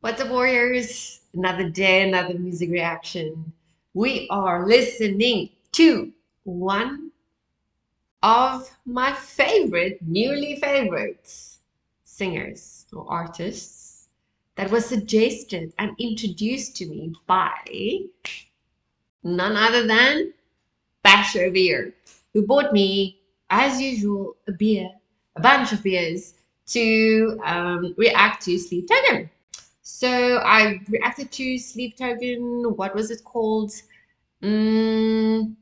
What's up, Warriors? Another day, another music reaction. We are listening to one of my newly favorites singers or artists that was suggested and introduced to me by none other than BHV, who bought me, as usual, a bunch of beers to react to Sleep Token. So I reacted to Sleep Token. What was it called? Mm,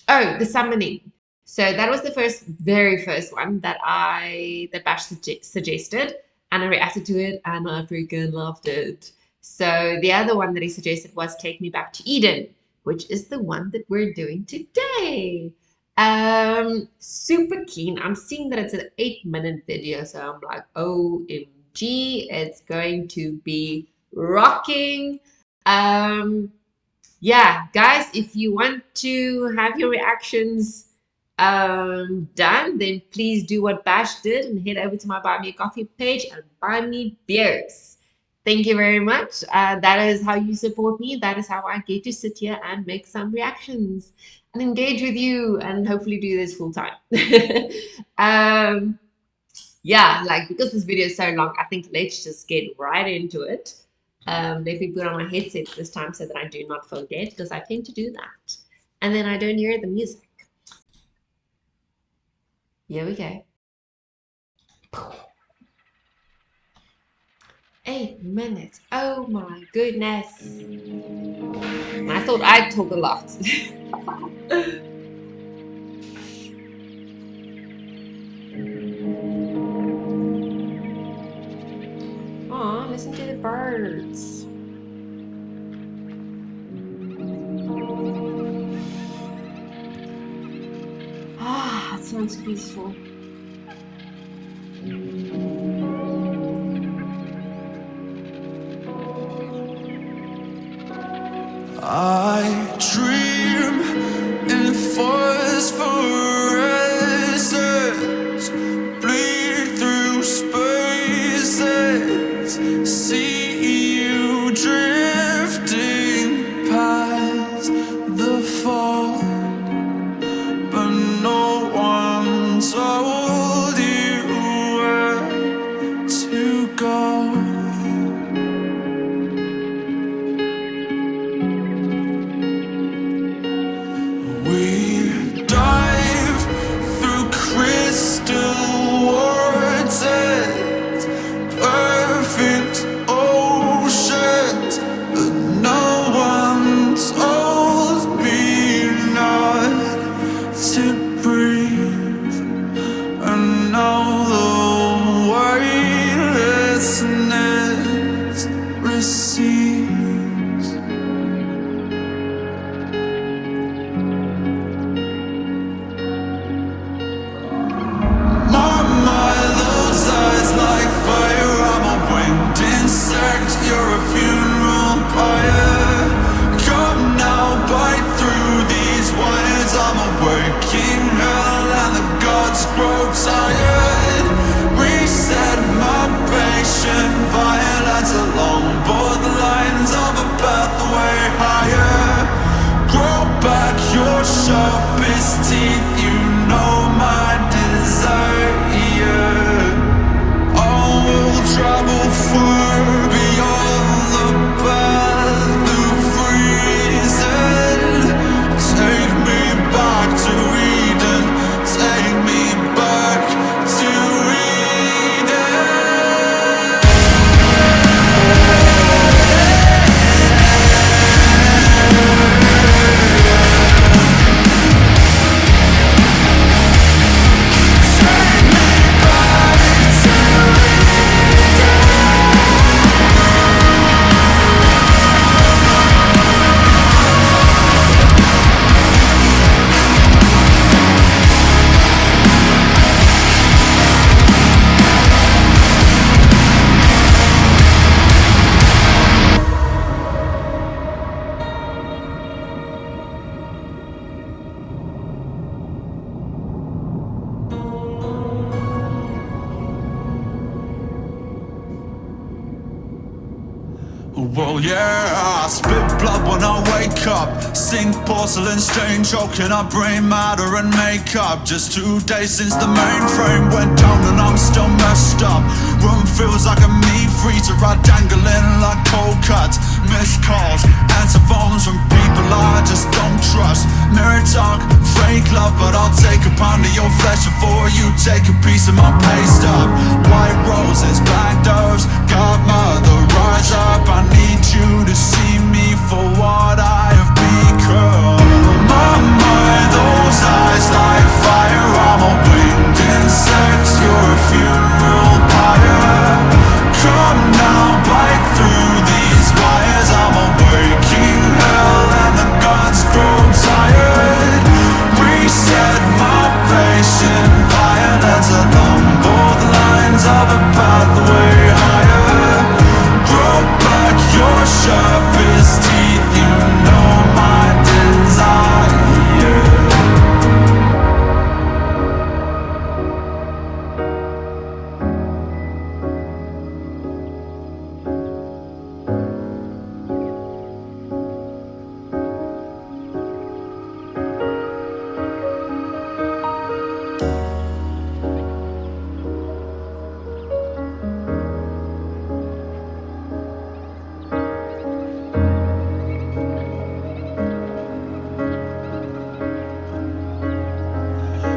oh, The Summoning. So that was the very first one that Bash suggested, and I reacted to it, and I freaking loved it. So the other one that he suggested was Take Me Back to Eden, which is the one that we're doing today. Super keen. I'm seeing that it's an 8-minute video, so I'm like, OMG, it's going to be rocking. Um, yeah, guys, if you want to have your reactions done, then please do what Bash did and head over to my Buy Me a Coffee page and buy me beers. Thank you very much. That is how you support me. That is how I get to sit here and make some reactions and engage with you and hopefully do this full time. um, yeah, like because this video is so long, I think let's just get right into it. Let me put on my headset this time so that I do not forget, because I tend to do that. And then I don't hear the music. Here we go. 8 minutes. Oh my goodness. I thought I'd talk a lot. Aw, listen to the birds. Ah, that sounds peaceful. I dream in phosphorescence, bleed through spaces, see you drifting past the fall, but no one told you where to go. Well, yeah, I spit blood when I wake up. Sink porcelain stain, choking up brain matter and makeup. Just 2 days since the mainframe went down and I'm still messed up. Room feels like a meat freezer, I dangling like cold cuts. Missed calls, answer phones from people I just don't trust. Mirror talk, fake love, but I'll take a pound of your flesh before you take a piece of my pay stub. White roses, black doves, godmother, rise up. I need you to see me for what I have become. My, those eyes like fire. I'm a winged insect, you're a funeral pyre. Come now, bite through these wires. I'm a waking hell and the gods grow tired. Reset my patient violence along both lines of a pathway higher. Grow back your sharpest teeth, you know my desire.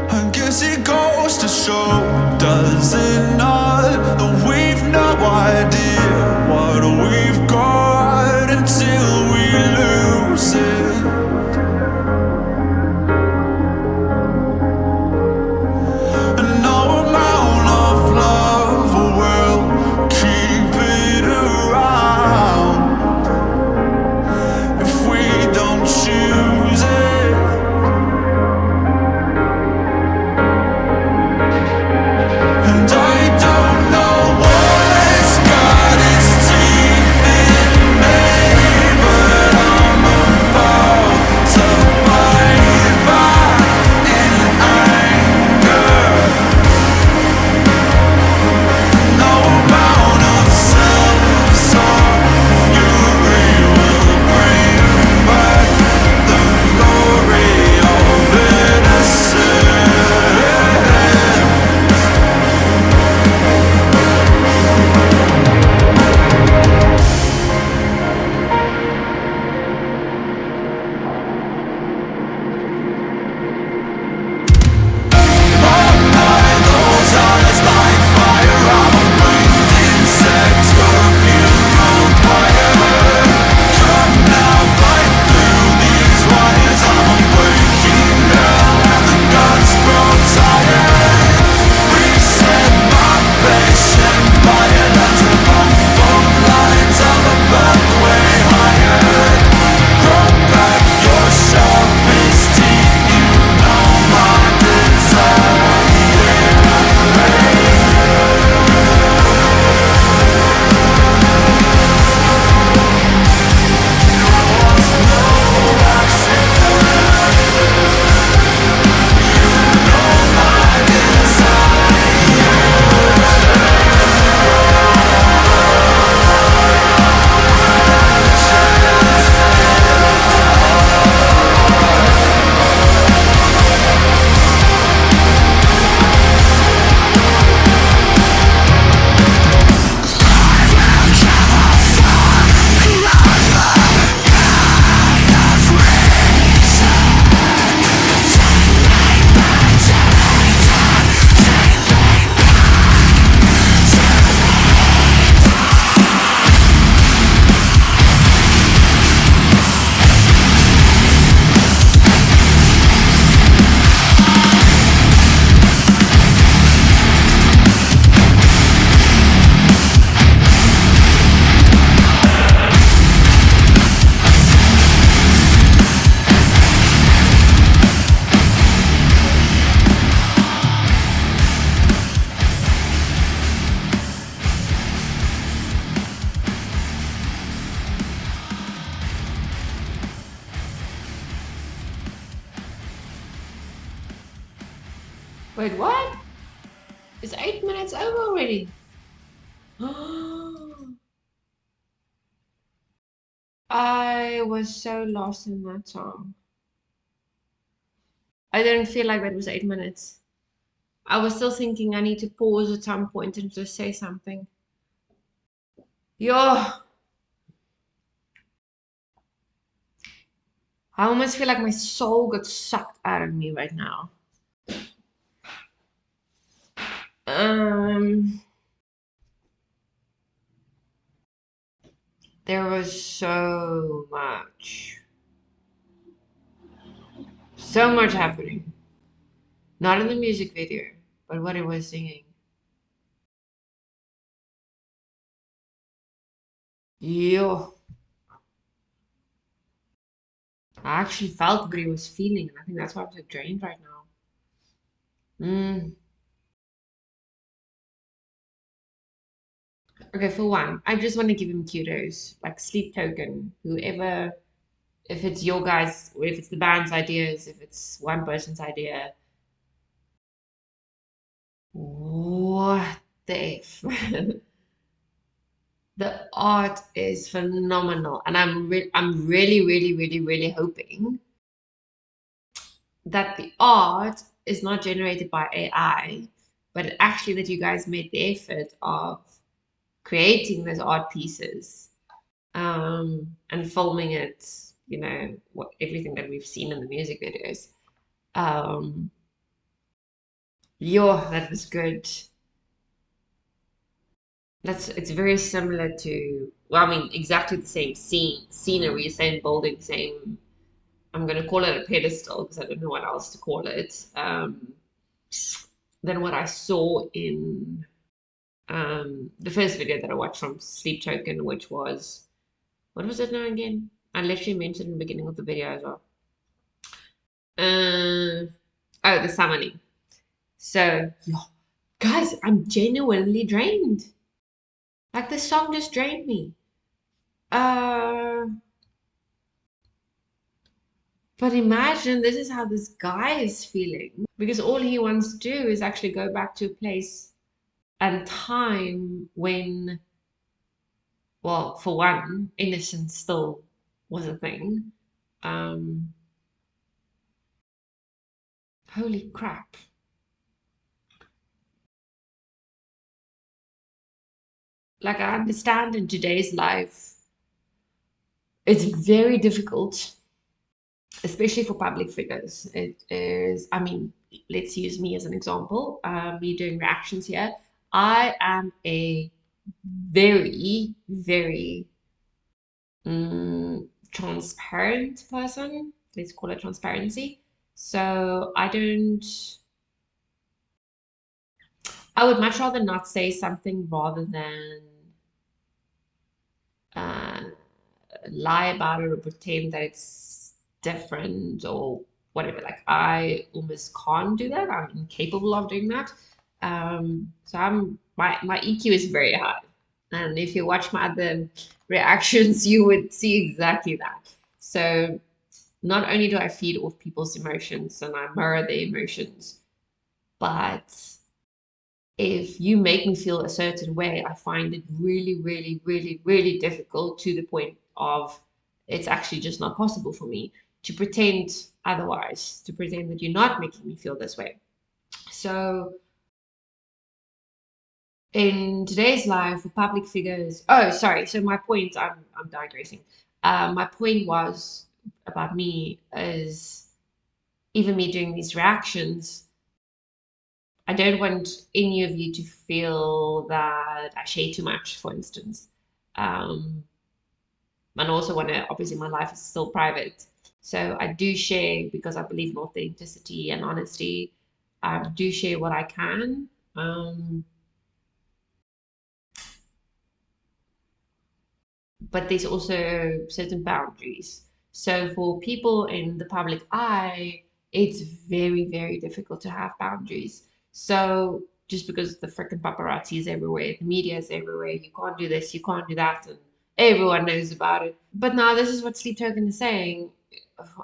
I guess it goes to show, does it not, that we've no idea what we've got until we lose it. And no amount of love will keep it around if we don't choose it. And I don't know what's got its teeth in me, but I'm about to bite back in anger. No amount of self-absorbed fury will bring back the glory of innocence. Those eyes like fire. I'm a winged insect, you're a funeral pyre. Come now, bite through these wires. I'm a waking hell and the gods grow tired. Reset my patient violence along both lines of a pathway higher. Grow back your sharpest teeth, you know my desire. Wait, what? It's 8 minutes over already. was so lost in that song. I didn't feel like that was 8 minutes. I was still thinking I need to pause at some point and just say something. Yo, I almost feel like my soul got sucked out of me right now. Um, there was so much happening. Not in the music video, but what it was singing. Yo, I actually felt what he was feeling, and I think that's why I'm so drained right now. Mm. Okay, for one, I just want to give him kudos, like Sleep Token, whoever, if it's your guys, or if it's the band's ideas, if it's one person's idea, what the F? The art is phenomenal, and I'm really, really, really, really hoping that the art is not generated by AI, but actually that you guys made the effort of creating those art pieces, and filming it, everything that we've seen in the music videos. Um, that was good. It's very similar to, well, I mean, exactly the same scenery, same building, same. I'm gonna call it a pedestal because I don't know what else to call it. Than what I saw in the first video that I watched from Sleep Token, which was, what was it now again? I literally mentioned in the beginning of the video as well. Uh, oh, the summoning. So, yeah, guys, I'm genuinely drained. Like this song just drained me. Uh, but imagine this is how this guy is feeling because all he wants to do is actually go back to a place and time when, well, for one, innocence still was a thing. Um, Holy crap. Like, I understand in today's life, it's very difficult, especially for public figures. It is, I mean, let's use me as an example. Me doing reactions here. I am a very, very transparent person. Let's call it transparency. So I would much rather not say something rather than uh, lie about it or pretend that it's different or whatever. Like I almost can't do that. I'm incapable of doing that. So my EQ is very high. And if you watch my other reactions, you would see exactly that. So not only do I feed off people's emotions and I mirror their emotions, but if you make me feel a certain way, I find it really, really, really, really difficult to the point of it's actually just not possible for me to pretend otherwise, to pretend that you're not making me feel this way. So in today's life, for public figures, oh, sorry. So my point, I'm digressing. My point was about me is even me doing these reactions. I don't want any of you to feel that I share too much, for instance. Um, and also want to, obviously, my life is still private. So I do share because I believe in authenticity and honesty. I do share what I can. But there's also certain boundaries. So for people in the public eye, it's very, very difficult to have boundaries. So just because the freaking paparazzi is everywhere, the media is everywhere, you can't do this, you can't do that, and everyone knows about it. But now this is what Sleep Token is saying.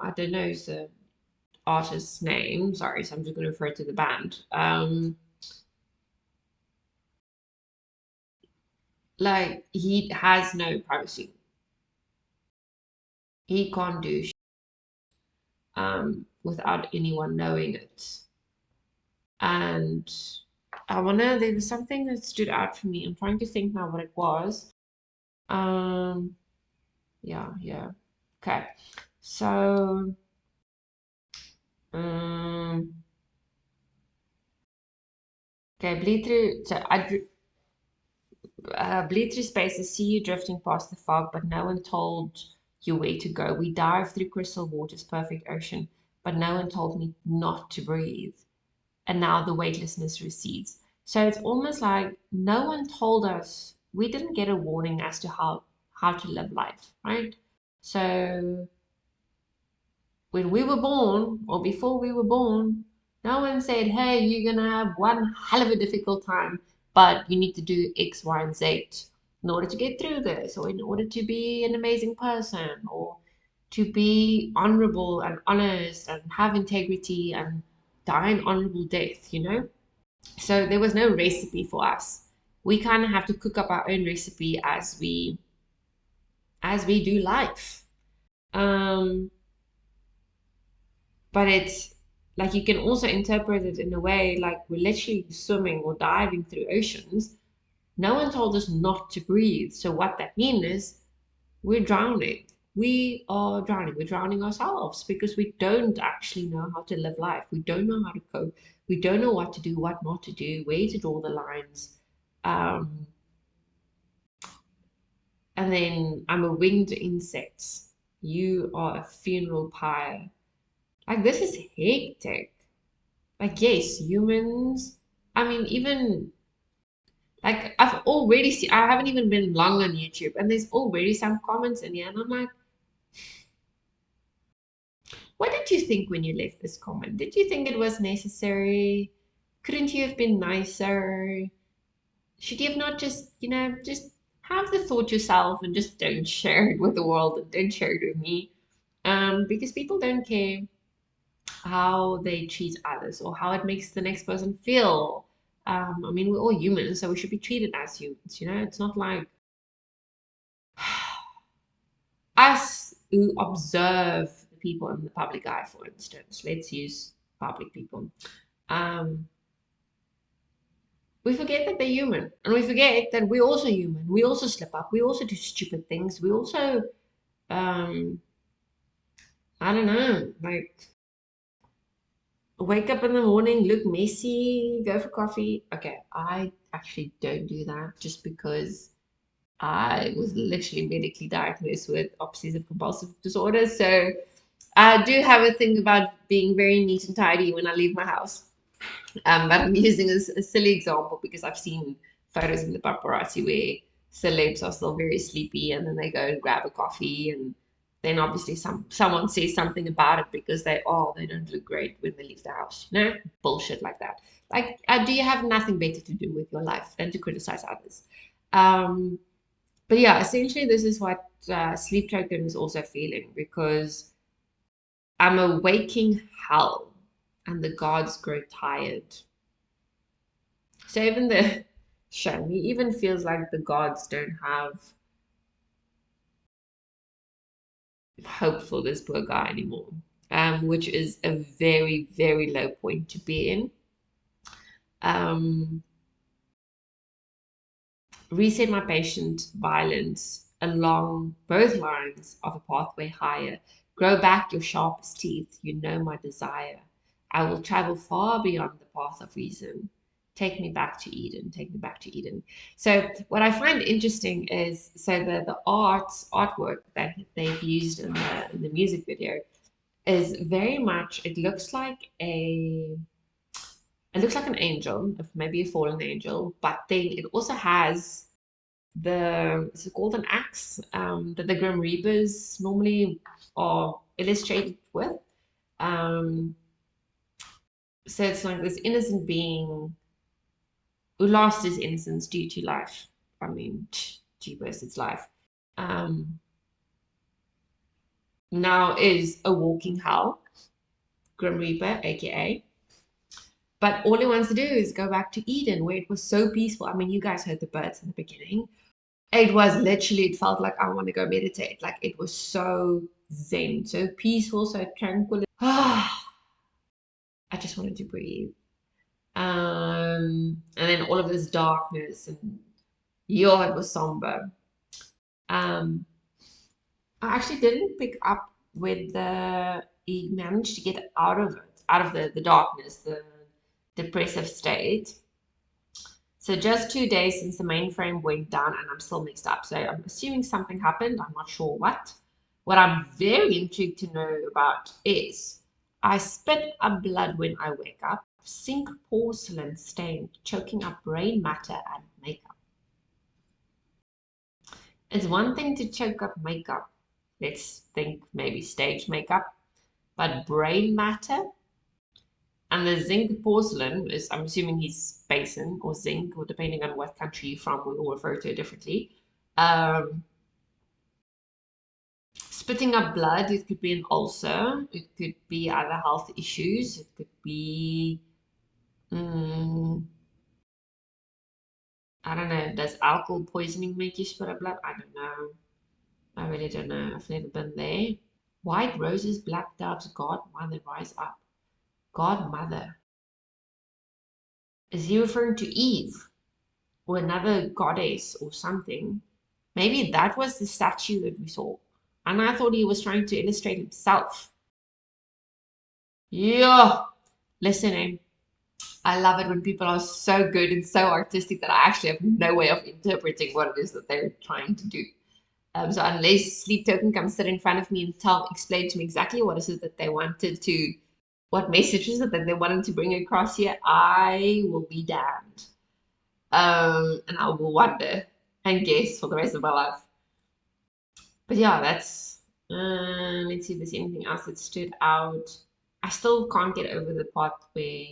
I don't know the artist's name. Sorry, so I'm just going to refer to the band. Like he has no privacy. he can't do without anyone knowing it. And I wonder, there was something that stood out for me. I'm trying to think now what it was. Um, yeah, yeah. Okay. So, um, okay, bleed through. So bleed through space. I see you drifting past the fog, but no one told you where to go. We dive through crystal waters, perfect ocean, but no one told me not to breathe. And now the weightlessness recedes. So it's almost like no one told us. We didn't get a warning as to how to live life, right? So when we were born, or before we were born, no one said, hey, you're going to have one hell of a difficult time, but you need to do X, Y, and Z in order to get through this, or in order to be an amazing person, or to be honorable and honest and have integrity and die an honorable death, you know? So there was no recipe for us. We kind of have to cook up our own recipe as we do life. Um, but it's like you can also interpret it in a way like we're literally swimming or diving through oceans. No one told us not to breathe. So what that means is we're drowning. We are drowning. We're drowning ourselves because we don't actually know how to live life. We don't know how to cope. We don't know what to do, what not to do, where to draw the lines. Um, and then I'm a winged insect. You are a funeral pyre. Like this is hectic. Like, yes, humans. I mean, even like I've already seen, I haven't even been long on YouTube, and there's already some comments in here, and I'm like, what did you think when you left this comment? Did you think it was necessary? Couldn't you have been nicer? Should you have not just, just have the thought yourself and just don't share it with the world and don't share it with me? Because people don't care how they treat others or how it makes the next person feel. I mean, we're all humans, so we should be treated as humans, It's not like us who observe the people in the public eye, for instance. Let's use public people. Um, we forget that they're human, and we forget that we're also human. We also slip up. We also do stupid things. We also, um, I don't know, like wake up in the morning, look messy, go for coffee. Okay, I actually don't do that just because I was literally medically diagnosed with obsessive compulsive disorder. So I do have a thing about being very neat and tidy when I leave my house. But I'm using a silly example because I've seen photos in the paparazzi where celebs are still very sleepy and then they go and grab a coffee and then obviously someone says something about it because they don't look great when they leave the house. Bullshit like that. Like, do you have nothing better to do with your life than to criticize others? Um, but yeah, essentially this is what sleep token is also feeling because I'm a waking hell and the gods grow tired. So even the Shani even feels like the gods don't have hope for this poor guy anymore, which is a very, very low point to be in. Um, reset my patient violence along both lines of a pathway higher. Grow back your sharpest teeth, you know my desire. I will travel far beyond the path of reason. Take me back to Eden, take me back to Eden. So what I find interesting is so the artwork that they've used in the music video is very much it looks like an angel, maybe a fallen angel, but then it also has is it called an axe that the Grim Reapers normally are illustrated with. Um, so it's like this innocent being who lost his innocence due to life. I mean, jeepers, it's life. Um, now is a walking hell, Grim Reaper, aka. But all he wants to do is go back to Eden, where it was so peaceful. I mean, you guys heard the birds in the beginning. It was literally, it felt like I want to go meditate. Like it was so zen, so peaceful, so tranquil. I just wanted to breathe. And then all of this darkness and yeah, it was somber. Um, I actually didn't pick up with the he managed to get out of it, out of the darkness, the depressive state. So just 2 days since the mainframe went down and I'm still mixed up. So I'm assuming something happened. I'm not sure what. What I'm very intrigued to know about is I spit up blood when I wake up, sink porcelain stain, choking up brain matter and makeup. It's one thing to choke up makeup. Let's think maybe stage makeup, but brain matter and the zinc porcelain is, I'm assuming he's basin or zinc, or depending on what country you're from, we all refer to it differently. Um, Spitting up blood, it could be an ulcer, it could be other health issues, it could be, mm, I don't know, does alcohol poisoning make you spit up blood? I don't know. I really don't know. I've never been there. White roses, black doves, God, mother, rise up. Godmother. Is he referring to Eve or another goddess or something? Maybe that was the statue that we saw. And I thought he was trying to illustrate himself. Yeah. Listening. I love it when people are so good and so artistic that I actually have no way of interpreting what it is that they're trying to do. So unless Sleep Token comes sit in front of me and explain to me exactly what is it that they wanted to, what message is it that they wanted to bring across here, I will be damned. And I will wonder and guess for the rest of my life. But yeah, that's. Let's see if there's anything else that stood out. I still can't get over the part where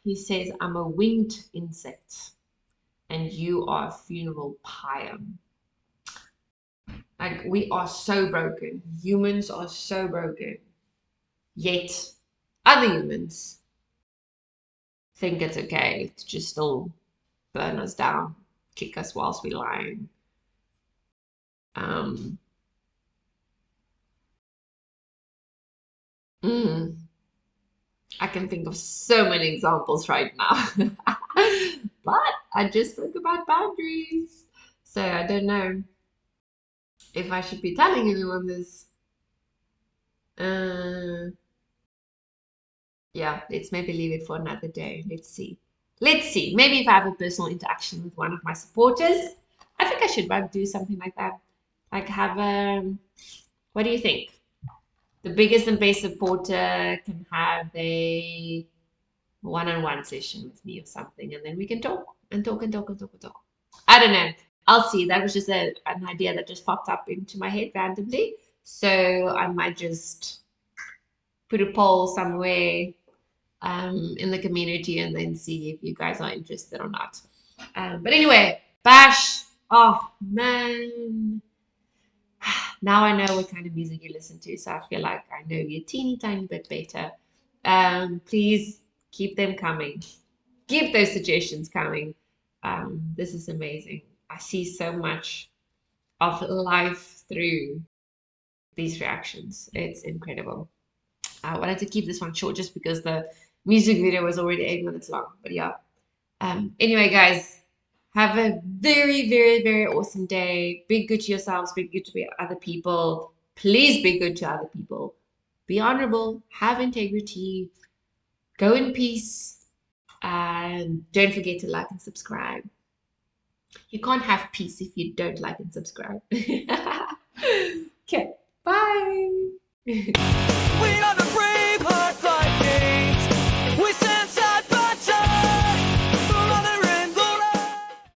he says, "I'm a winged insect, and you are a funeral pyre." Like we are so broken. Humans are so broken. Yet other humans think it's okay to just still burn us down, kick us whilst we're lying. Um, mm, I can think of so many examples right now. But I just spoke about boundaries. So I don't know if I should be telling anyone this. Uh, yeah, let's maybe leave it for another day. Let's see. Let's see. Maybe if I have a personal interaction with one of my supporters, I think I should like, do something like that. Like have what do you think? The biggest and best supporter can have a one-on-one session with me or something, and then we can talk and talk and talk and talk and talk. I don't know. I'll see. That was just an idea that just popped up into my head randomly. So I might just put a poll somewhere in the community and then see if you guys are interested or not. But anyway, Bash. Oh man. Now I know what kind of music you listen to, so I feel like I know you a teeny tiny bit better. Please keep them coming. Keep those suggestions coming. This is amazing. I see so much of life through these reactions. It's incredible. I wanted to keep this one short just because the music video was already 8 minutes long. But yeah. Anyway, guys, have a very, very, very awesome day. Be good to yourselves. Be good to other people. Please be good to other people. Be honorable. Have integrity. Go in peace. And don't forget to like and subscribe. You can't have peace if you don't like and subscribe. Okay, bye. We are